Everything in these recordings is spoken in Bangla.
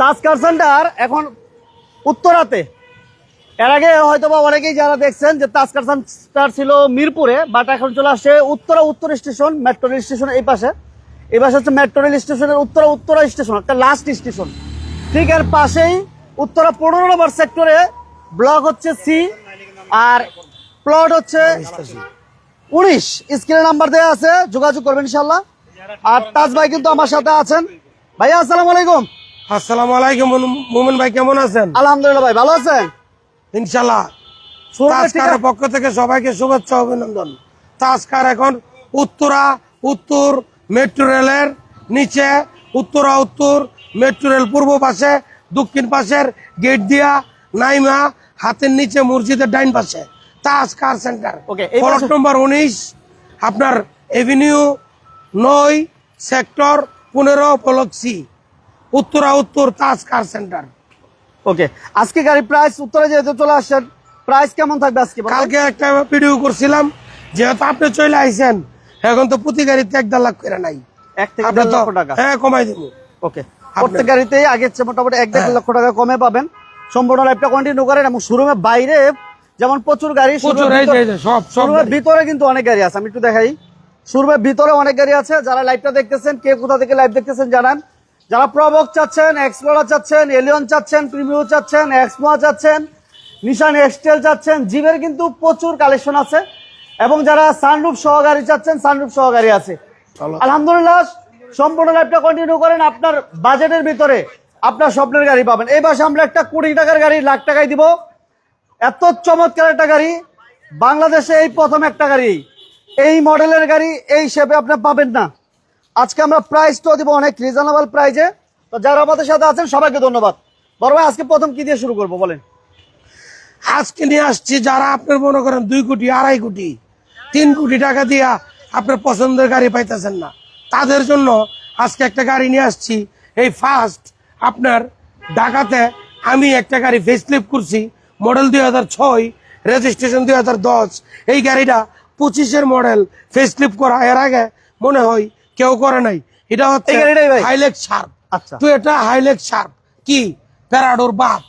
তাজ কার সেন্টার এখন উত্তরাতে। এর আগে হয়তো বা অনেকেই যারা দেখছেন যে তাজ কার সেন্টার ছিল মিরপুরে, বাট এখন চলে আসছে উত্তর স্টেশন, মেট্রো রেল স্টেশন এই পাশে হচ্ছে মেট্রো রেল স্টেশনের উত্তরা স্টেশন, একটা লাস্ট স্টেশন। ঠিক এর পাশেই উত্তরা 15 নম্বর সেক্টরে ব্লক হচ্ছে সি, আর প্লট হচ্ছে 19। স্ক্রিনে নাম্বার দেওয়া আছে, যোগাযোগ করবেন ইনশাল্লাহ। আর তাজ ভাই কিন্তু আমার সাথে আছেন। ভাইয়া আসসালামু আলাইকুম। আসসালামু আলাইকুম মুমিন ভাই, কেমন আছেন? আলহামদুলিল্লাহ ভাই, ভালো আছেন ইনশাআল্লাহ। তাজকারের পক্ষ থেকে সবাইকে শুভেচ্ছা অভিনন্দন। তাজকার এখন উত্তর মেট্রো রেলের নিচে, উত্তর মেট্রো রেল পূর্ব পাশে, দক্ষিণ পাশের গেট দিয়া নাইমা হাতের নিচে মসজিদের ডাইন পাশে তাজকার সেন্টার। প্লট নম্বর 19, আপনার এভিনিউ 9 সেক্টর 15 ব্লক সি, উত্তর তাজকার সেন্টার। ওকে, আজকে গাড়ি প্রাইস উত্তরে যেহেতু চলে আসছেন, প্রাইস কেমন থাকবে আজকে? কালকে একটা ভিডিও করছিলাম, যেহেতু আপনি চলে আইছেন, এখন তো প্রতি গাড়িতে 1.5 লাখ করে নাই, 1 থেকে 1.5 লক্ষ টাকা। হ্যাঁ, কমাই দিব। ওকে, প্রত্যেক গাড়িতেই আগের চেয়ে মোটামুটি 1.5 লক্ষ টাকা কমে পাবেন। সম্পূর্ণ লাইফটা কন্টিনিউ করেন। এবং শোরুমের বাইরে যেমন প্রচুর গাড়ি, শোরুমের ভিতরে কিন্তু অনেক গাড়ি আছে। আমি একটু দেখাই, শোরুমের ভিতরে অনেক গাড়ি আছে। যারা লাইভটা দেখতেছেন, কে কোথা থেকে লাইভ দেখতেছেন জানান। যারা প্রবক চাচ্ছেন, এক্সপ্লোরার চাচ্ছেন, এলিয়ন চাচ্ছেন, প্রিমিও চাচ্ছেন, এক্সমোয়া চাচ্ছেন, নিশান এক্সটেল চাচ্ছেন, জিপের কিন্তু প্রচুর কালেকশন আছে। এবং যারা সানরুফ সহ গাড়ি চাচ্ছেন, সানরুফ সহ গাড়ি আছে। আলহামদুলিল্লাহ, সম্পূর্ণ লাইভটা কন্টিনিউ করেন। আপনার বাজেটের ভিতরে আপনার স্বপ্নের গাড়ি পাবেন। এই মাসে আমরা একটা 20 টাকার গাড়ি লাখ টাকায় দিব। এত চমৎকার একটা গাড়ি, বাংলাদেশে এই প্রথম একটা গাড়ি, এই মডেলের গাড়ি এই শেপে আপনি পাবেন না। আজকে আমরা প্রাইসটাও দিব অনেক রিজনেবল প্রাইজে। তো যারা আমাদের সাথে আছেন সবাইকে ধন্যবাদ। বড় ভাই, আজকে প্রথম কি দিয়ে শুরু করবো বলেন? আজকে নিয়ে আসছি যারা আপনার মনে করেন 2 কোটি, 2.5 কোটি, 3 কোটি টাকা দিয়া আপনার পছন্দের গাড়ি পাইতেছেন না, তাদের জন্য আজকে একটা গাড়ি নিয়ে আসছি। এই ফার্স্ট আপনার ঢাকাতে আমি একটা গাড়ি ফেসলিফট করছি, মডেল 2006, রেজিস্ট্রেশন 2010। এই গাড়িটা 25-এর মডেল, ফেসলিফট করা। এর আগে মনে হয় কেউ করে নাই। এটা হচ্ছে হাইলেক্স শার্প। আচ্ছা, তো এটা হাইলেক্স শার্প কি প্যারাডোর বাপ,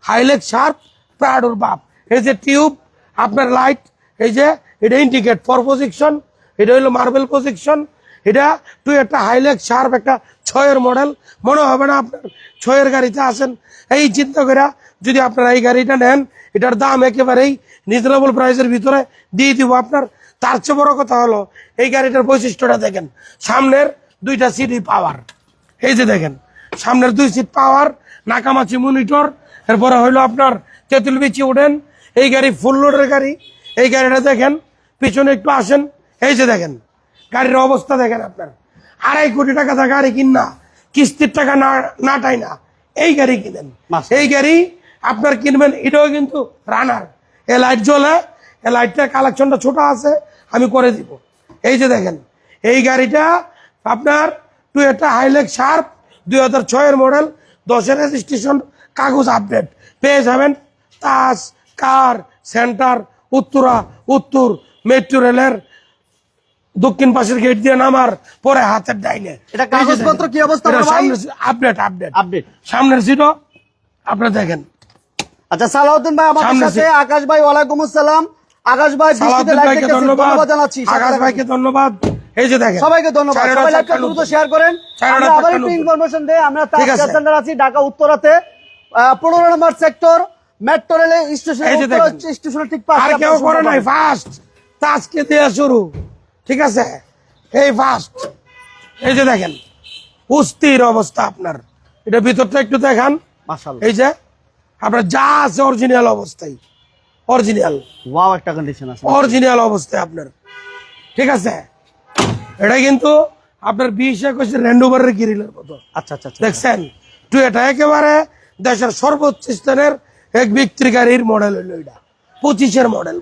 হাইলেক্স শার্প প্যারাডোর বাপ। এই যে টিউব, আপনার লাইট, এই যে এটা ইন্ডিকেট ফর পজিশন, এটা হলো মার্বেল পজিশন। এটা তুই একটা হাইলেক্স শার্প, একটা 6-এর মডেল। মনে হবে না আপনার 6-এর গাড়িতে আসেন। এই চিন্তা করে যদি আপনারা এই গাড়িটা নেন, এটার দাম একেবারেই রিজনেবল প্রাইসের ভিতরে দিয়ে দিব আপনার। তার চেয়ে বড় কথা হলো এই গাড়িটার বৈশিষ্ট্যটা দেখেন। সামনের 2টা সিটই পাওয়ার, এই যে দেখেন সামনের 2 সিট পাওয়ার, নাকামাছি মনিটর। এরপরে হইলো আপনার তেঁতুল বিচি উঠেন। এই গাড়ি ফুল লোডের গাড়ি। এই গাড়িটা দেখেন, পিছনে একটু আসেন, এই যে দেখেন গাড়ির অবস্থা দেখেন। আপনার 2.5 কোটি টাকা গাড়ি কিনা, কিস্তির টাকা না টাই না, এই গাড়ি কিনেন। এই গাড়ি আপনার কিনবেন, এটাও কিন্তু রানার। এ লাইট জ্বলে, এই লাইটটার কালেকশনটা ছোট আছে, আমি করে দিব। এই যে দেখেন এই গাড়িটা আপনার টয়োটা হাইলেক্স শার্প 2006-এর মডেল, 10-এর রেজিস্ট্রেশন, কাগজ আপডেট পেয়ে যাবেন। তাজ কার সেন্টার উত্তর মেট্রো রেলের দক্ষিণ পাশের গেট দিয়ে নামার পরে হাতের ডাইনে। এটা কাগজপত্র কি অবস্থা? আপডেট সামনের সিটও আপনারা দেখেন। আচ্ছা, সালাউদ্দিন ভাই আমাদের সাথে, আকাশ ভাই, ওয়ালাইকুম আসসালাম। আকাশ ভাই, ধন্যবাদ জানাচ্ছি। আকাশ ভাইকে ধন্যবাদ। এই যে দেখেন, সবাইকে ধন্যবাদ। সবাই লাইভটা দ্রুত শেয়ার করেন। আমরা আবার একটু ইনফরমেশন দেই। আমরা তাজ কার সেন্টার আছি ঢাকা উত্তরাতে, 15 নম্বর সেক্টর, মেট্রো রেল স্টেশনের ঠিক পাশে। আর কেউ করে নাই, ফার্স্ট তাজকে দেয়া শুরু। ঠিক আছে, এই ফার্স্ট। এই যে দেখেন অস্থির অবস্থা আপনার। এটা ভিতরটা একটু দেখান। মাশাআল্লাহ, এই যে আপনার যা আছে অরিজিনাল অবস্থায়, অরিজিনাল। ওয়াও, একটা কন্ডিশন আছে, অরিজিনাল অবস্থায় আপনার। ঠিক আছে, এটা কিন্তু আপনার 20-21 র্যান্ডোভারের গ্রিলের মতো। আচ্ছা আচ্ছা, দেখছেন তো, এটা একেবারে দেশের সর্বোচ্চ স্থানের এক ব্যক্তির গাড়ির মডেল হইল। এটা 25-এর মডেল,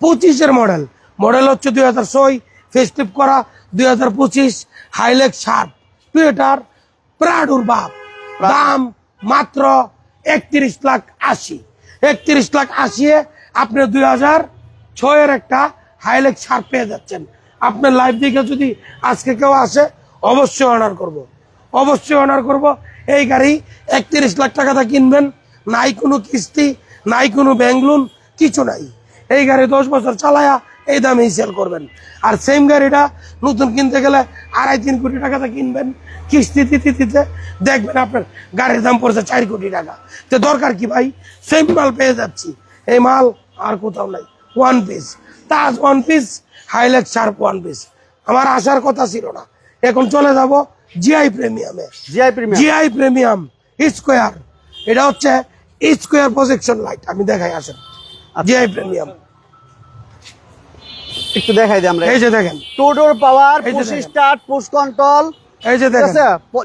25-এর মডেল। মডেল হচ্ছে 2006, ফেসলিফট করা 2025, হাইলেক্স শার্প টয়োটার প্রাডোর বাপ। দাম মাত্র 31,80,000। 31,80,000-এ আপনি 2006-এর একটা হাইলেক্স শার্প পেয়ে যাচ্ছেন। আপনার লাইভ দিকে যদি আজকে কেউ আসে, অবশ্যই অনার করব, অবশ্যই অনার করব। এই গাড়ি 31 লাখ টাকাতে কিনবেন, নাই কোনো কিস্তি, নাই কোনো ব্যাংক লোন, কিছু নাই। এই গাড়ি 10 বছর চালায়া এই দামেই সেল করবেন। আর সেম গাড়িটা নতুন কিনতে গেলে 2.5-3 কোটি টাকাতে কিনবেন, কিস্তি দিতে দিতে দেখবেন আপনার গাড়ির দাম পড়ছে 4 কোটি টাকা। তো দরকার কি ভাই, সেম মাল পেয়ে যাচ্ছি। এই মাল আর কোথাও নাই। ওয়ান পিস তাজ, one piece Hilux Surf one piece. আমার আসার কথা ছিল না, এখন চলে যাব জিআই প্রিমিয়ামে। জিআই প্রিমিয়াম স্কোয়ার, এটা হচ্ছে স্কোয়ার প্রজেকশন লাইট। আমি দেখাই, আসেন। জিআই প্রিমিয়াম একটু দেখাই দিই আমরা। এই যে দেখেন, টু ডোর পাওয়ার, পুশ স্টার্ট, পুশ কন্ট্রোল, এই যে দেখেন,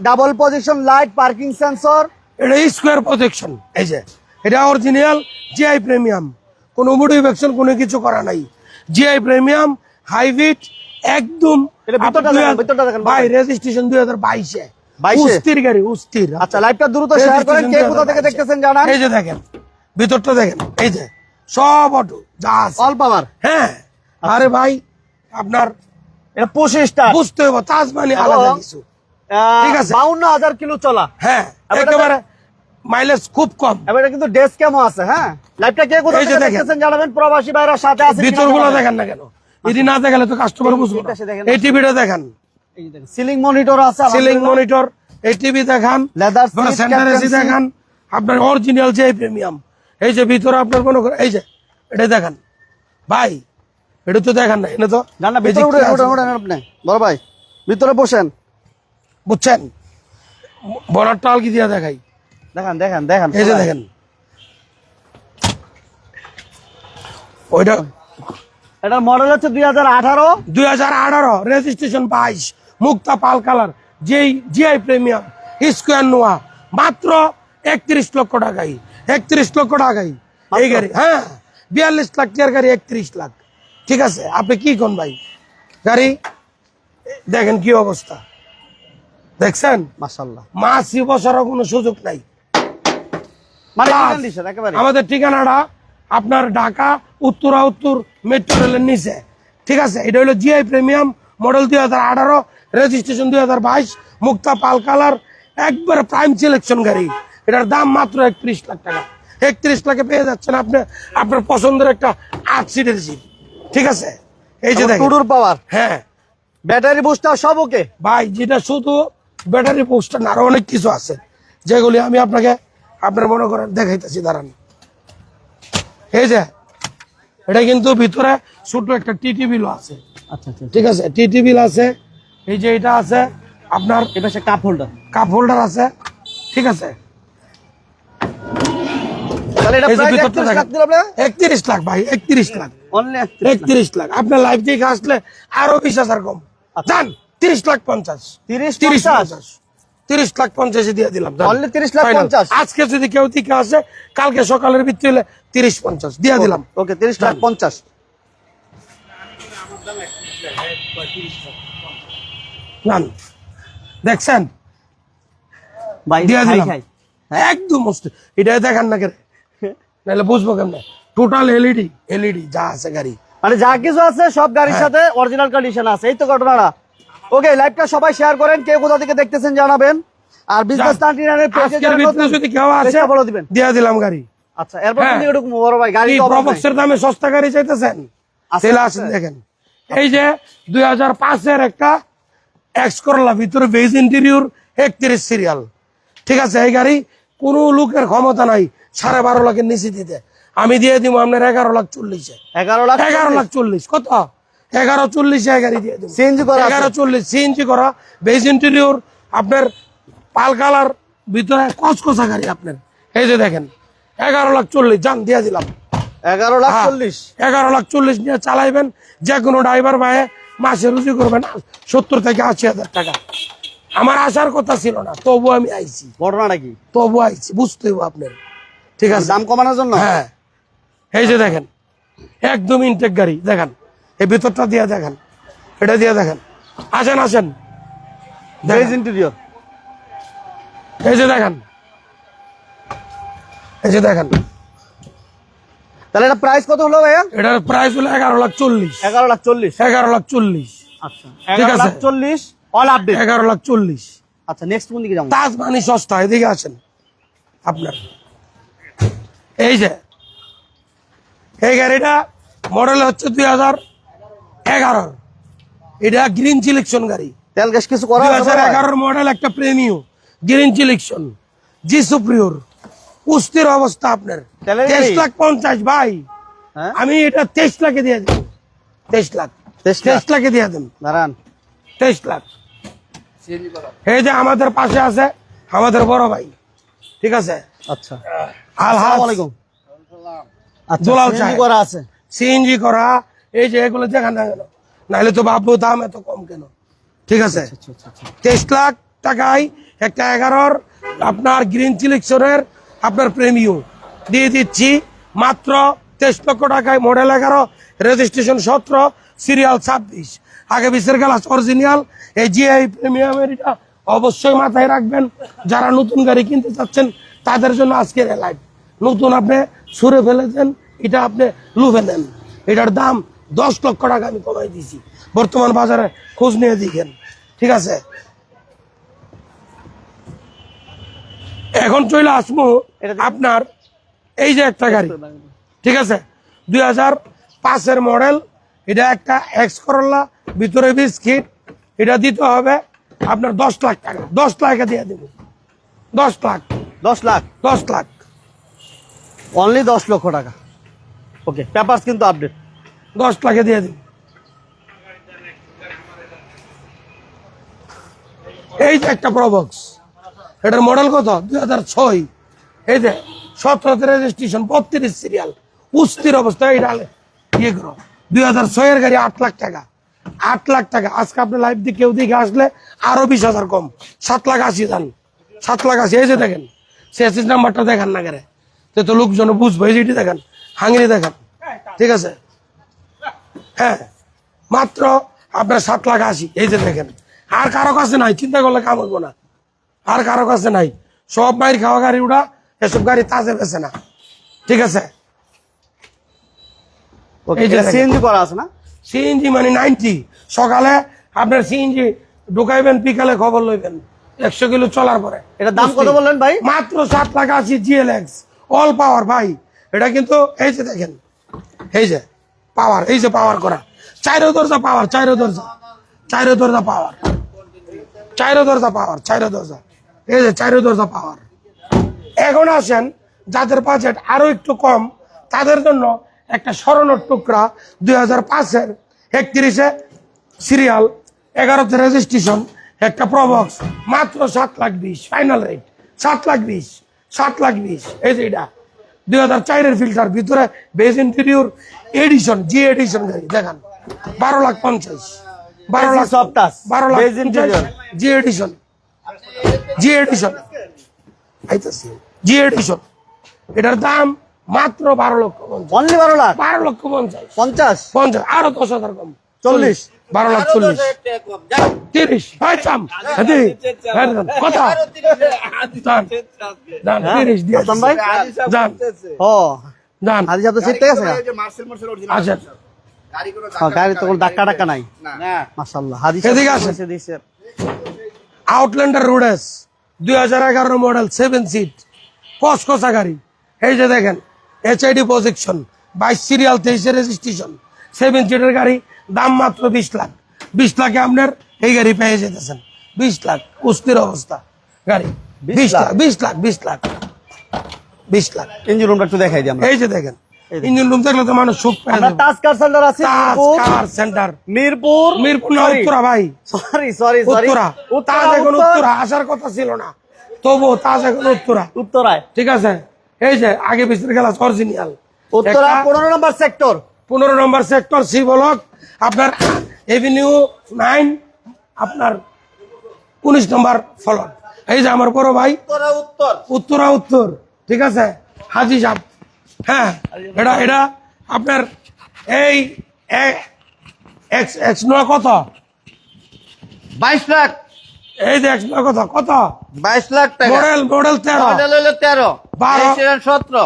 double position light, parking sensor, এটা স্কোয়ার প্রজেকশন। এই যে এটা অরিজিনাল জিআই প্রিমিয়াম, কোনো মডিফিকেশন কোনো কিছু করা নাই। জিআই প্রিমিয়াম হাইব্রিড একদম। এটা ভিতরটা দেখেন ভাই, রেজিস্ট্রেশন 2022 22 উস্তির গাড়ি, উস্তির। আচ্ছা, লাইভটা দ্রুত শেয়ার করেন, কে কোথা থেকে দেখতেছেন জানান। এই যে দেখেন, ভিতরটা দেখেন, এই যে সব অটো যা আছে অল পাওয়ার। হ্যাঁ, আরে ভাই আপনার এটা পুশ স্টার্ট, বুঝতে হবে, তাজ মানে আলাদা কিছু। ঠিক আছে, 52,000 কিলো চলা। হ্যাঁ, একেবারে মাইলেজ খুব কম। এবার এটা কিন্তু ডেস্ক ক্যামও আছে। হ্যাঁ, লাইভটা কে কোথা এই যে থেকে দেখেন। দেখতেছেন জানাবেন, প্রবাসী ভাইরা সাথে আছে। ভিতরগুলো দেখেন না কেন, এটি না দেখালে তো কাস্টমার বুঝবে না। এই টিভিটা দেখেন, এই যে দেখেন, সিলিং মনিটর আছে, সিলিং মনিটর, এই টিভি দেখান, লেদার সেন্টার এসি দেখান, আপনার অরিজিনাল যে প্রিমিয়াম। এই যে ভিতরে আপনার কোনো, এই যে এটা দেখেন ভাই, এটা তো দেখেন না, এটা তো জানা। ভিতরে উঠেন আপনি, বড় ভাই, ভিতরে বসেন, বুঝছেন। বনারটা আলকি দিয়া দেখাই, দেখেন দেখেন দেখেন। এই যে দেখেন, ওইটা এটার মডেল হচ্ছে 2018, রেজিস্ট্রেশন 22, মুক্তা পাল কালার, যেই জিআই প্রিমিয়াম স্কোয়ার নোয়া, মাত্র 31 লক্ষ টাকাই। 31 লক্ষ টাকাই এই গাড়ি। হ্যাঁ, 42 লাখ টাকার গাড়ি 31 লাখ। ঠিক আছে, আপনি কি কোন ভাই, গাড়ি দেখেন কি অবস্থা, দেখছেন মাশাআল্লাহ। মাসি বসারও কোনো সুযোগ নাই। মানে Plus, কন্ডিশন একেবারে। আমাদের ঠিকানাটা আপনার ঢাকা উত্তরা উত্তর মেট্রো রেলের নিচে। ঠিক আছে, এটা হলো জিআই প্রিমিয়াম মডেল 2018, রেজিস্ট্রেশন 2022, মুক্তা পাল কালার, একবার প্রাইম সিলেকশন গাড়ি। এটার দাম মাত্র 31 লাখ টাকা। 31 লাখে পেয়ে যাচ্ছেন আপনি আপনার পছন্দের একটা 8 সিটের জিপ। ঠিক আছে, এই যে দেখেন, টুডুর পাওয়ার, হ্যাঁ, ব্যাটারি বুস্টার সব ওকে ভাই। যেটা শুধু ব্যাটারি পোস্টার না, আরো অনেক কিছু আছে যেগুলি আমি আপনাকে আপনার মনে করেন দেখাইতেছি, দাঁড়ান। এই যে এটা কিন্তু ভিতরে ছোট একটা টিটি বিল আছে। আচ্ছা আচ্ছা, ঠিক আছে, টিটি বিল আছে। এই যে এটা আছে আপনার, এই পাশে কাপ হোল্ডার, কাপ হোল্ডার আছে। ঠিক আছে, তাহলে এটা এই যে প্রাইস ভিতরটা 31 লাখ দেখেন, দিলাম না, 31 লাখ ভাই, 31 লাখ, অনলি 31 লাখ। আপনার লাইফ থেকে আসলে আরো 20,000 কম যান, 30 লাখ 50, 30 30 50, 50, 30 লাখ 50 দিয়ে দিলাম। অনলি 30 লাখ 50। আজকে যদি কেউ থেকে আসে, কালকে সকালের ভিত্তি হলে 30-50 দিয়ে দিলাম। ওকে, 30 লাখ 50। জান, দেখছেন ভাই দিয়ে খাই দিলাম খাই। একদম মস্ত। এটা দেখান না কেন, নাহলে বুঝবো কেমন। টোটাল এলইডি যা আছে গাড়ি, মানে যা কিছু আছে সব গাড়ির সাথে অরিজিনাল কন্ডিশন আছে। এই তো ঘটনাটা। ওকে, লাইভটা সবাই শেয়ার করেন, কে কোথা থেকে দেখতেছেন জানাবেন। আর বিজনেস 99 এর পেজে আজকের ভিতরে যদি কেউ আসে বলে দিবেন, দিয়ে দিলাম গাড়ি। আচ্ছা, এরপর হ্যাঁ। কোন দিকে ঢুকবো বড় ভাই? গাড়ি কি তো অভাব নাই। প্রবক্সের দামে সস্তা গাড়ি চাইতেছেন, আছে, তাহলে আছে। আসেন দেখেন। এই যে 2005-এর একটা এক্স করলা, ভিতরে বেজ ইন্টেরিয়র, 31 সিরিয়াল। ঠিক আছে, এই গাড়ি কোনো লোকের ক্ষমতা নাই 12.5 লাখের নিচে দিতে। আমি দিয়ে দিব আপনার 11,40,000। 11 লাখ 11,40,000 কত? 11,40,000 গাড়ি দিয়ে দিব। সিএনজি করা আছে। 11,40,000 সিএনজি করা, বেজ ইন্টেরিয়র, আপনার পাল কালার, ভিতরে কচকচা গাড়ি আপনার। এই যে দেখেন, 11,40,000 জান দিয়ে দিলাম। 11 লাখ 40। 11,40,000 নিয়ে চালাইবেন, যে কোনো ড্রাইভার ভাই মাসে রুজি করবেন 70 থেকে 80,000 টাকা। আমার আসার কথা ছিল না, তবু আমি আইছি, ঘটনাটা কি? তবু আইছি, বুঝতে হবে আপনার। ঠিক আছে, দাম কমানোর জন্য। হ্যাঁ, এই যে দেখেন, একদম ইনটেক গাড়ি। দেখেন এই ভিতরটা দিয়ে দেখেন, এটা দিয়ে দেখেন। আসেন আসেন, বেজ ইন্টেরিয়র। এই যে দেখেন, এই যে দেখেন। তাহলে এটা প্রাইস কত হলো ভাইয়া? এটার প্রাইস হলো 11,40,000। 11 লাখ 40। 11,40,000। আচ্ছা, ঠিক 11 আছে। Lakh 40 all update. 11,40,000। আচ্ছা নেক্সট কোন দিকে যাবো? তাজ মানে সস্তা, এদিকে আসেন। আপনার এই যে এই গাড়িটা মডেল হচ্ছে 2011, এটা গ্রিন সিলেকশন গাড়ি। তেল গ্যাস কিছু করা আছে? 2011 মডেল, একটা প্রেমিও গ্রিন সিলেকশন, জি সুপ্রিয়র, পুষ্টির অবস্থা আপনার। তেলের 23,50,000 ভাই, হ্যাঁ আমি এটা 23 লাখে দিয়ে দেব। 23 লাখ, 23 লাখে দিয়ে দেন। দাঁড়ান 23 লাখ। এই যে আমাদের পাশে আছে আমাদের বড় ভাই, ঠিক আছে, আচ্ছা আলহাজ আসসালামু আলাইকুম। আচ্ছা দুলাল CNG সাহেব। করা আছে? সিএনজি করা, এই যে এগুলো দেখান না কেন, নাহলে তো ভাববো দাম এত কম কেন, ঠিক আছে। আচ্ছা আচ্ছা আচ্ছা 23 লাখ টাকায় একটা 11 আপনার গ্রিন সিলেকশনের আপনার প্রেমিও দিয়ে দিচ্ছি মাত্র 23 লক্ষ টাকায়। মডেল 11, রেজিস্ট্রেশন 17, সিরিয়াল 26, আগে বিশের গ্লাস অরিজিনাল। এই জিআই প্রিমিয়ামের এটা অবশ্যই মাথায় রাখবেন। যারা নতুন গাড়ি কিনতে চাচ্ছেন তাদের জন্য আজকের লাইভ। নতুন আপনি ছুঁড়ে ফেলেছেন, এটা আপনি লুফে নেন। এটার দাম 10 লক্ষ টাকা আমি কমাই দিয়েছি, বর্তমান বাজারে খোঁজ নিয়ে দিকেন, ঠিক আছে। এখন চলে আসবো আপনার এই যে একটা গাড়ি, ঠিক আছে, 2005-এর মডেল। এটা একটা এক্স করোলা, ভিতরে বিস্কিট। এটা দিতে হবে আপনার 10 লাখ টাকা। 10 লাখে দিয়ে দেবো, 10 লাখ, 10 লাখ 10 লাখ, অনলি 10 লক্ষ টাকা। ওকে পেপারস কিন্তু আপডেট। 10 লাখে দিয়ে দেবো। এই যে একটা প্রবক্স, এটার মডেল কত? 2006। এই যে 17তে রেজিস্ট্রেশন, 32 সিরিয়াল, উস্তির অবস্থা। এটা ইয়ে করো, 2006-এর গাড়ি, 8 লাখ টাকা। 8 লাখ টাকা আজকে আপনি লাইভ দিয়ে কেউ দিকে আসলে আরো 20,000 কম, 7,80,000 যান, 7,80,000। এই যে দেখেন সিএসএস নাম্বারটা দেখান না কেন, তো লোকজন বুঝবে। এই যে এটি দেখেন, হাঙ্গেরি দেখেন, ঠিক আছে। হ্যাঁ মাত্র আপনার 7,80,000। এই যে দেখেন, আর কারো কাছে নাই, চিন্তা করলে কাম হইব না, আর কারো কাছে নাই। সব মায়ের খাওয়া গাড়ি উড়া, এসব গাড়ি তাজে বেছে না, ঠিক আছে। ওকে এটা সিএনজি করা আছে না? সিএনজি মানে 90। সকালে আপনার সিএনজি ঢুকাইবেন, বিকালে খবর লইবেন 100 কিলো চলার পরে। এটা দাম কত বললেন ভাই? মাত্র 7,80,000 জিএলএক্স অল পাওয়ার ভাই। এটা কিন্তু এই যে দেখেন, এই যে পাওয়ার, এই যে পাওয়ার করা, 4 দরজা পাওয়ার, 4 দরজা, 4 দরজা পাওয়ার, 4 দরজা পাওয়ার, 4 দরজা, এই যে 4 দরজা পাওয়ার। এখন আসেন যাদের বাজেট আরো একটু কম, তাদের জন্য একটা স্মরণের টুকরা, 2005-এর 31-এ সিরিয়াল, 11তে রেজিস্ট্রেশন, একটা প্রবক্স, মাত্র 7,20,000 ফাইনাল রেট, 7,20,000, 7,20,000। এই যে এটা 2004-এর ফিল্টার, ভিতরে beige interior edition, G edition গাড়ি দেখেন, 12,50,000, 12 লাখ, সব touch 12 beige lakh interior. G edition, G edition, আইতাছি জি এডিশন। এটার দাম মাত্র 12,50,000, অনলি 12 লাখ 12,50,000, 50 50, আরো 10,000 কম, 40 12,40,000, 30, ভাই চাম, হাদি, কথা, যান, যান, 30 দিয়ে হাসান ভাই যান, ও যান, হাজি সাহেব তো সিট আছে না? আসেন, গাড়ি তো কোনো ধাক্কা টাক্কা নাই মাশাআল্লাহ। হাজি এদিকে আসেন। সাহেব দিছে। আউটল্যান্ডার রোডেস 2011 মডেল, 7 সিট, কসকসা গাড়ি। এই যে দেখেন এইচআইডি প্রজেকশন, 22 সিরিয়াল, 23-এর রেজিস্ট্রেশন, 7 সিটের গাড়ি, দাম মাত্র 20 লাখ। 20 লাখে আপনার এই গাড়ি পেয়ে যেতেছেন, 20 লাখ, কুস্তির অবস্থা গাড়ি, 20 লাখ, 20 লাখ, 20 লাখ, 20 লাখ। ইঞ্জিন রুমটা একটু দেখাই দিই আমরা। এই যে দেখেন, ইঞ্জিন রুম দেখলে তো মানুষ সুখ পায়। আমরা তাজ কার সেন্টার আছে মিরপুর, কার সেন্টার, মিরপুর মিরপুর না উত্তরা ভাই, সরি সরি সরি উত্তরা। তাজ এখন উত্তরা আসার কথা ছিল না, তবু তাজ এখন উত্তরা, উত্তরায়, ঠিক আছে। এই যে আগে বিশের গ্লাস অরিজিনাল, উত্তরা 15 নম্বর সেক্টর, 15 নম্বর সেক্টর, সি ব্লক, আপনার এভিনিউ 9, আপনার 19 নম্বর ফলন। এই যে আমার বড় ভাই, উত্তরা উত্তর, ঠিক আছে, হাজি সাহেব। হ্যাঁ এটা আপনার এই এক্স নয় কত, 22 লাখ, এই যে এক্স নয় কত, কত 22 লাখ টাকা মডেল, মডেল 13, মডেল হলো 13, 12, 17,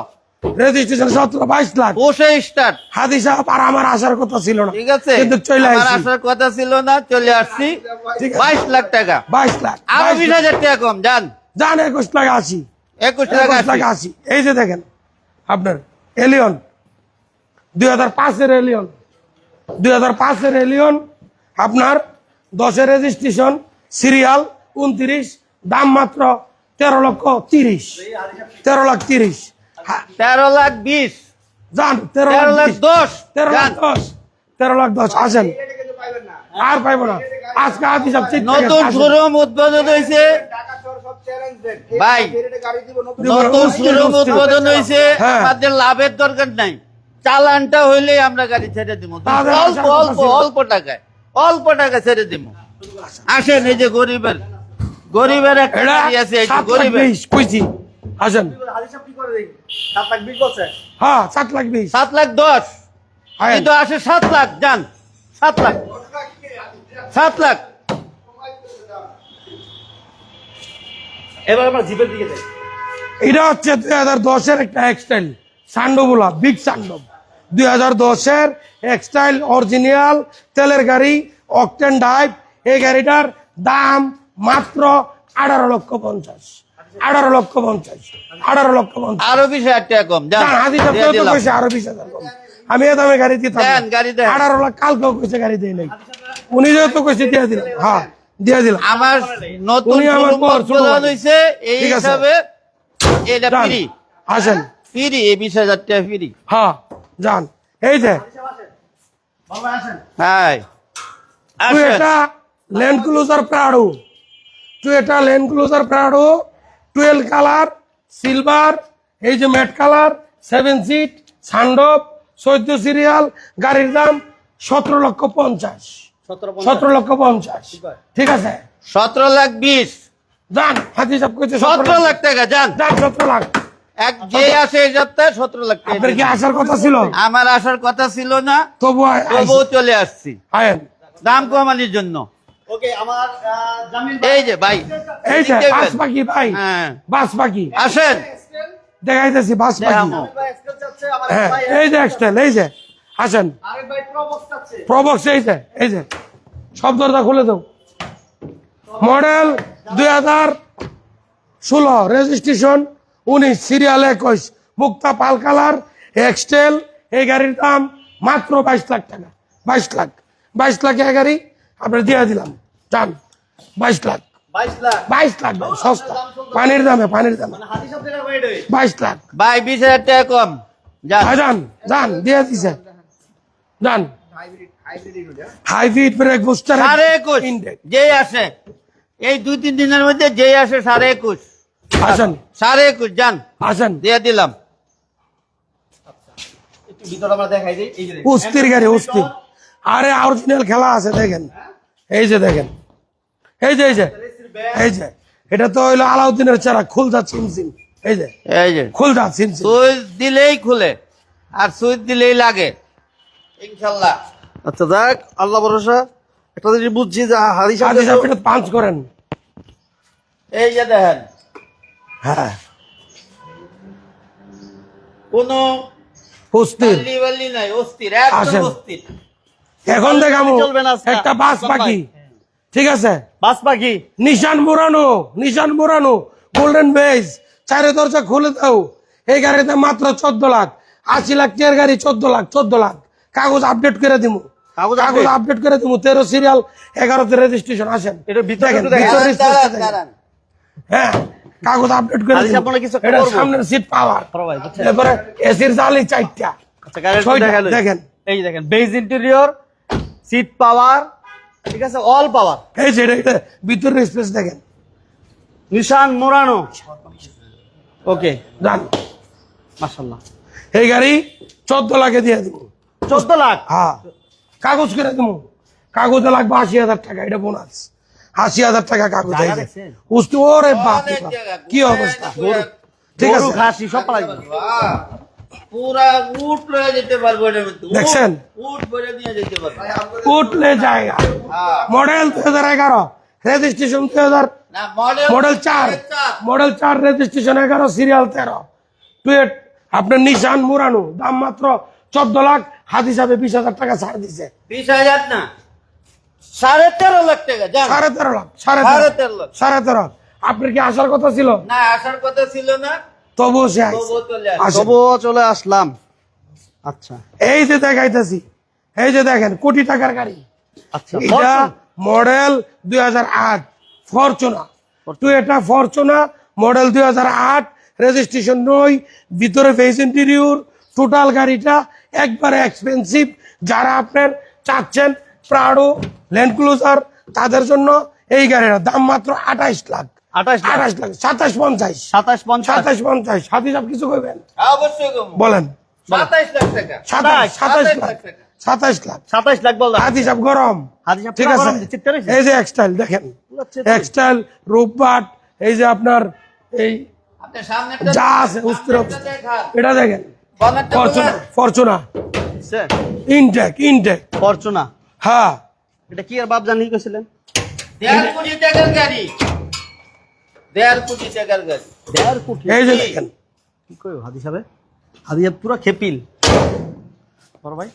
রেজিস্ট্রেশন 17-22 লাখ। বসে স্টার্ট। হাদি সাহেব আর আমার আসার কথা ছিল না, ঠিক আছে, কিন্তু চলে আমার আসছি। আসার কথা ছিল না, চলে আসছি। ঠিক আছে। 22 লাখ টাকা, 22 লাখ, আরো 20,000 টাকা কম। যান যান 21 লাখ 80, 21 টাকা 21 লাখ 80। এই যে দেখেন আপনার এলিয়ন 2005-এর এলিয়ন, 2005-এর এলিয়ন আপনার 10-এর রেজিস্ট্রেশন, সিরিয়াল 29, দাম মাত্র 13,30,000, 13,30,000। 13 লাখ 20, যান 13 লাখ 10, 13 লাখ 10 আসেন, আর পাইব না। আজকে হাতি সব চিৎ নতুন শোরুম উদ্বোধন হয়েছে ভাই, নতুন শোরুম উদ্বোধন হয়েছে। হ্যাঁ। আমাদের লাভের দরকার নাই, চালানটা হইলে আমরা গাড়ি ছেড়ে দিব। তাদের অল্প আশা অল্প ছিল। অল্প টাকায়, অল্প টাকা ছেড়ে দিব। আসেন, এই যে গরিবের একটা এটা গাড়ি আছে, এই যে 7 লাখ গরিবের 20 কইছি, আসেন। হ্যাঁ 7 লাখ 20, 7 লাখ 10, আয়েন। কিন্তু আসে 7 লাখ। যান 7 লাখ, 7 লাখ। এবার আমরা জিপের দিকে যাই। এটা হচ্ছে 2010-এর একটা এক্সটাইল সান্ডোবুলা, বিগ সান্ডো, 2010-এর এক্সটাইল অরিজিনাল তেলের গাড়ি, অকটেন ডাইভ। এই গাড়িটার দাম মাত্র 18,50,000, 18,50,000, 18,50,000। আরো 20,000 টাকা কম। যান হাজি সাহেব দিয়ে তো দিলাম। কইছে আরো 20,000 কম। আমি এ দামে গাড়ি দিতাম না। দেন, গাড়ি দেন। 18 লাখ কালকেও কইছে গাড়ি দেই নাই, উনি যেহেতু কইছে দিয়ে দিলাম। হ্যাঁ দিয়ে দিলাম। আমার নতুন উনি আমার শোরুম পর ছোট উদ্বোধন ভাই। হয়েছে, এই ঠিক আছে। হিসাবে এটা যান, ফ্রি, আসেন। ফ্রি, এই 20,000 টাকা ফ্রি। হ্যাঁ যান। এই যে হ্যাঁ, তুই আসেন। এটা ল্যান্ড ক্রুজার প্রাডো, তুই এটা land cruiser Prado 12 colour silver, এই যে ম্যাট কালার, 7 সিট সানডপ, 14 সিরিয়াল। গাড়ির দাম 17,50,000, 17,50,000। ঠিক আছে, 17 লাখ 20, যান। হাজি সাহেব কইছে 17 লাখ টাকা। যান, যান 17 লাখ। এক যে আসে এই সপ্তাহে 17 লাখ টাকা। আপনার কি আসার কথা ছিল? আমার আসার কথা ছিল না, তবু তবুও চলে আসছি আয়েন। দাম কমানোর জন্য। ওকে, আমার জামিন এই যে ভাই, এই যে দেখবেন। বাস পাখি ভাই, হ্যাঁ, বাস পাখি আসেন দেখাইতেছি, বাস পাখি। দেখামো। এক্সেল চাচ্ছে, আমার হ্যাঁ ভাই এই যে এক্সটেল, এই যে আসেন। আরেক ভাই প্রবক্স চাচ্ছে। প্রবক্স, এই যে সব দরজা খুলে দাও। মডেল 2016, রেজিস্ট্রেশন 19, সিরিয়াল 21, মুক্তা পাল কালার, এক্সটেল। এই গাড়ির দাম মাত্র 22 লাখ টাকা, 22 লাখ, 22 লাখ। এই গাড়ি আপনার দিয়ে দিলাম, যান 22 লাখ, 22 লাখ 22 লাখ ভাই, সস্তা, পানির দামে, পানির দামে মানে হাতি সব টাকা বাইরে 22 লাখ। ভাই 20,000 টাকা কম। যান, যান যান, দিয়ে দিছে, যান। Hybrid hybrid brake booster 21,500 intake. যেই আসে, এই 2-3 দিনের মধ্যে যেই আসে 21,500, আসেন 21,500। যান, আসেন। দিয়ে দিলাম। একটু ভিতর আমরা দেখাই দিই। এই যে দেখেন। উস্তির গাড়ি, উস্তির। আরে অরিজিনাল খেলা আছে, দেখেন। এই যে দেখেন, এই যে এই যে এটা তো হইলো আলাউদ্দিনের চারা, খুলজা ছিমছিম। এই যে এই যে খুলজা ছিমছিম। সুইচ দিলেই খুলে, আর সুইচ দিলেই লাগে, ইনশাল্লাহ। আচ্ছা দেখ, আল্লাহ ভরসা। একটা জিনিস বুঝছি যে হাদি হাজি সাহেব সাহেব এটা পাঞ্চ করেন। এই যে দেখেন, হ্যাঁ কোনো উস্তির। বাল্লি নাই, অস্থির, একদম আসেন। অস্থির। এখন দেখাবো চলবে না আজকে। একটা বাস পাখি, ঠিক আছে। বাস পাখি নিশান মোরানো গোল্ডেন বেজ, 4 দরজা খুলে দাও। এই গাড়িতে মাত্র 14 লাখ, 80 লাখ টাকার গাড়ি, 14 লাখ, 14 লাখ। কাগজ আপডেট করে দিমু, কাগজ কাগজ আপডেট করে দিমু। 13 সিরিয়াল, 11তে রেজিস্ট্রেশন। আসেন, এটা ভিতরে দেখেন, একটু দেখেন। ভিতরের দাঁড়ান, স্পেসটা দেখেন। দাঁড়ান। হ্যাঁ কাগজ আপডেট করে আলিশ দিমু। আপনারা কিছু একটা এটা করবো। সামনের সিট পাওয়ার, বড় ভাই, বুঝছেন? এরপরে এসির জালি 4টা, আচ্ছা গাড়ি 6টা, দেখালো। দেখেন। এই যে দেখেন, বেজ ইন্টেরিয়র, সিট পাওয়ার, ঠিক আছে, অল পাওয়ার। এই যে এটা ভিতরের স্পেস দেখেন। নিশান মোরানো। ওকে, জান, মাশাআল্লাহ। এই গাড়ি 14 লাখে দিয়ে দিব। 14 লাখ। হ্যাঁ কাগজ করে দেবো, কাগজে লাগবে 80,000 টাকা, এটা বোনাস। 80,000 টাকা কাগজ। জায়গা দেখছেন? উস্তি, ওরে বাপ রে অনেক বাপ, জায়গা, কি পুরা অবস্থা। পুরা ঠিক গরু আছে, খাসি সব পালাই। বাহ, পুরা উট লয়ে যেতে পারবো এটার মধ্যে। উট, দেখছেন? উট ভরে নিয়ে যেতে পারবো। উঠলে জায়গা। হ্যাঁ। মডেল 2011, রেজিস্ট্রেশন 2000, না, model model 4, model 4, registration 11, serial 13, আপনার নিশান মুরানো দাম মাত্র 14 লাখ, হাত হিসাবে 20,000 টাকা ছাড় দিছে। 20,000 না, 13.5 লাখ টাকা। যান। 13.5 লাখ, 13.5 লাখ। 13.5। আপনার কি আসার কথা ছিল? না, আসার কথা ছিল না, তবুও সে আইছে। তবুও চলে আসে। আসেন। তবুও চলে আসলাম। আচ্ছা এই যে দেখাইতেছি, এই যে দেখেন কোটি টাকার গাড়ি, আচ্ছা এটা মডেল 2008 ফরচুনা, টয়োটা ফরচুনা মডেল 2008, রেজিস্ট্রেশন নই, ভিতরে ফেস ইন্টেরিয়র, টোটাল গাড়িটা একবারে এক্সপেন্সিভ। যারা আপনার চাচ্ছেন প্রাডো, ল্যান্ড ক্রুজার, তাদের জন্য এই গাড়িটার দাম মাত্র 28 লাখ। 28 লাখ। 28 লাখ, 27.50, 27.50 27.50। সাথী সাহেব কিছু কইবেন? অবশ্যই কম। বলেন। 27 লাখ টাকা। 27 লাখ, 27 লাখ। 27 লাখ বললাম। হাতি সাহেব গরম, হাতি সাহেব ঠিক পুরা আছে। গরম দিচ্ছে, চিৎকার হইছে? এই যে এক্সটাইল দেখেন, পুরা চিৎকার। এক্সটাইল, রূপবাট, এই যে আপনার এই আপনি সামনেরটা যা আছে উস্তির অবস্থা, দেখান। এটা দেখেন বনেটটা ফরচুনা, খোলেন। ফরচুনা সে, ইনটেক। ফরচুনা। হ্যাঁ, এটা কি আর বাপ জানি কইছিলেন? 1.5 কোটি টাকার গাড়ি, 1.5 কোটি টাকার গাড়ি। 1.5 কোটি। এই যে দেখেন, কি কই হাদি সাহেব? হাদি সাহেব পুরা খেপিল। বড় ভাই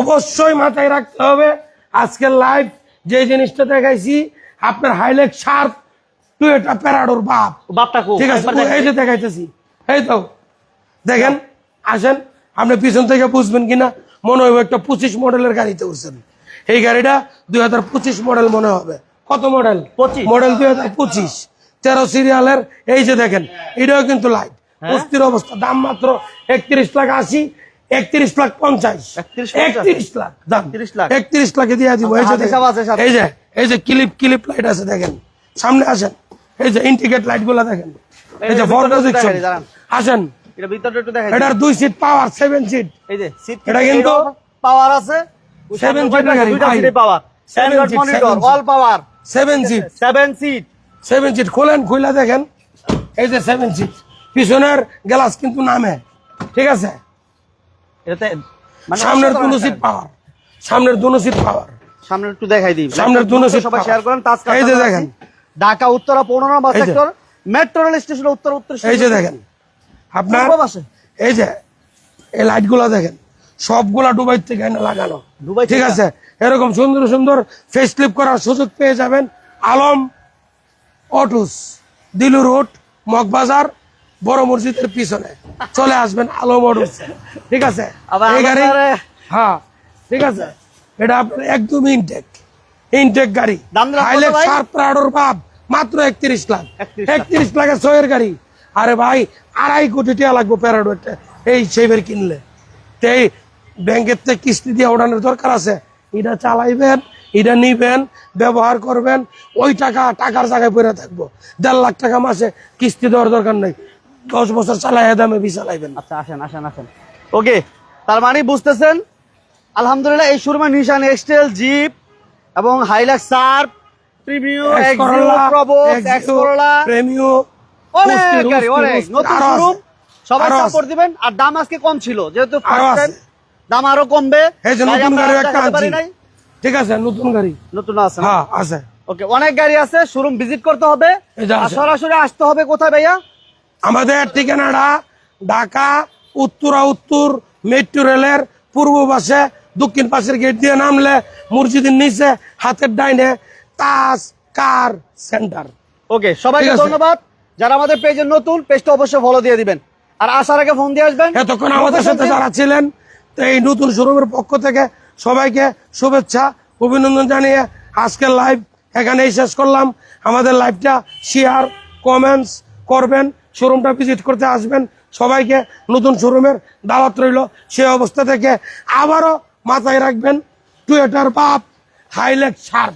অবশ্যই মাথায় রাখতে হবে আজকের লাইভ যে জিনিসটা দেখাইছি, আপনার হাইলাইট শার্প টয়োটা প্যারাডোর বাপ, বাপটা কো? ঠিক আছে। একবার দেখেন। এই যে দেখাইতেছি, এই তো দেখেন, আসেন আপনি পিছন থেকে বুঝবেন কিনা, মনে হবে একটা 25 মডেলের গাড়িতে উঠছেন। এই গাড়িটা 2025 মডেল মনে হবে। কত মডেল? 25 মডেল 2025, 13 সিরিয়ালের। এই যে দেখেন, এটাও কিন্তু লাইট, অস্থির অবস্থা। দাম মাত্র 31 লাখ 80, 31 লাখ 50, 31 লাখ দাম, 31 লাখ। 31 লাখে দিয়ে দিব। এই যে হাতি সাহেব আছে দেখেন, সাথে। এই যে ক্লিপ লাইট আছে দেখেন, সামনে আসেন। এই যে ইন্ডিকেট লাইট গুলা দেখেন, এই যে ফর প্রজেকশন। দেখাই, দাঁড়ান। আসেন, এটা ভিতরটা একটু দেখাই। এটার 2 সিট পাওয়ার, 7 সিট। এই যে সিট এটা কিন্তু পাওয়ার আছে। 7 সিটের গাড়ি, দুইটা ভাই। সিটে power. 7 standard seat, monitor, 7 all power. 7 seat, 7 seat. 7 seat. খোলেন, খুলে দেখেন, এই যে 7 সিট। পিছনের গ্লাস কিন্তু নামে, ঠিক আছে। এটাতে মানে সামনের দুনো সিট পাওয়ার, সামনের দুনো সিট পাওয়ার, সামনে একটু দেখাই দিই। সামনের দুনো সিট সবাই পাওয়ার। শেয়ার করেন। এই যে দেখেন, ঢাকা উত্তরা 15 নম্বর এই যে। সেক্টর, মেট্রো রেল স্টেশন উত্তর এই যে দেখেন আপনার, পূর্ব পাশে। এই যে এই লাইট গুলা দেখেন, সবগুলা দুবাই থেকে এনে লাগানো, দুবাই ঠিক থেকে? আছে। এরকম সুন্দর সুন্দর ফেস ক্লিপ করার সুযোগ পেয়ে যাবেন আলম অটোস, দিলু রোড, মগবাজার, বড় মসজিদের পিছনে চলে আসবেন আলম অটোস, ঠিক আছে। আবার এই গাড়ি, আমাদের- হ্যাঁ ঠিক আছে, এটা আপনার একদম ইনটেক গাড়ি। দাম দিলাম কত হাইলাইট ভাই? শার্প প্রাডোর বাপ, মাত্র 31 লাখ। 31 লাখ। 31 লাখের 6 গাড়ি। আরে ভাই, 2.5 কোটি টাকা লাগবে প্যারাডো এই শেভের কিনলে। তো এই ব্যাংকের থেকে কিস্তি দিয়ে ওঠানোর দরকার আছে। এটা চালাইবেন, এটা নিবেন, ব্যবহার করবেন, ওই টাকার জায়গায় পড়ে থাকবো। 1.5 লাখ টাকা মাসে কিস্তি দেওয়ার দরকার নেই, 10 বছর চালাই দামে চালাইবেন। আচ্ছা আসেন আসেন আসেন। ওকে, তার মানে বুঝতেছেন আলহামদুলিল্লাহ এই শোরুমে নিশান এক্সটেল, জিপ এবং Hilux Surf, Premio, Axio, Probox, X Corolla, Premio, অনেক গাড়ি, অনেক নতুন শোরুম। সবাই আরো আছে। সাপোর্ট দিবেন। আর দাম আজকে কম ছিল, যেহেতু আরো ফার্স্ট টাইম, আছে। দাম আরো কমবে। এই যে গাড়ি নতুন আমরা গাড়ি একটা দেখাতে পারি আনছি, নাই। ঠিক আছে, নতুন গাড়ি, নতুন আছে না? হ্যাঁ আছে। ওকে, অনেক গাড়ি আছে, শোরুম ভিজিট করতে হবে। এই যে আর আছে। সরাসরি আসতে হবে কোথায় ভাইয়া? আমাদের ঠিকানাটা ঢাকা উত্তর মেট্রো রেলের পূর্ব পাশে, দক্ষিণ পাশের গেট দিয়ে নামলে মসজিদের নিচে হাতের ডাইনে তাজ কার সেন্টার। ওকে, সবাইকে ঠিক আছে। ধন্যবাদ। যারা আমাদের পেজে নতুন, পেজটা অবশ্যই ফলো দিয়ে দিবেন। আর আসার আগে ফোন দিয়ে আসবেন। এতক্ষণ আমাদের সাথে যারা ছিলেন, তো এই নতুন শোরুমের পক্ষ থেকে সবাইকে শুভেচ্ছা, অভিনন্দন জানিয়ে আজকের লাইভ এখানেই শেষ করলাম। আমাদের লাইভটা শেয়ার, কমেন্টস করবেন, শোরুমটা ভিজিট করতে আসবেন। সবাইকে নতুন শোরুমের দাওয়াত রইল। সেই অবস্থা থেকে আবারও মাথায় রাখবেন, টয়োটার বাপ, হাইলাক্স শার্প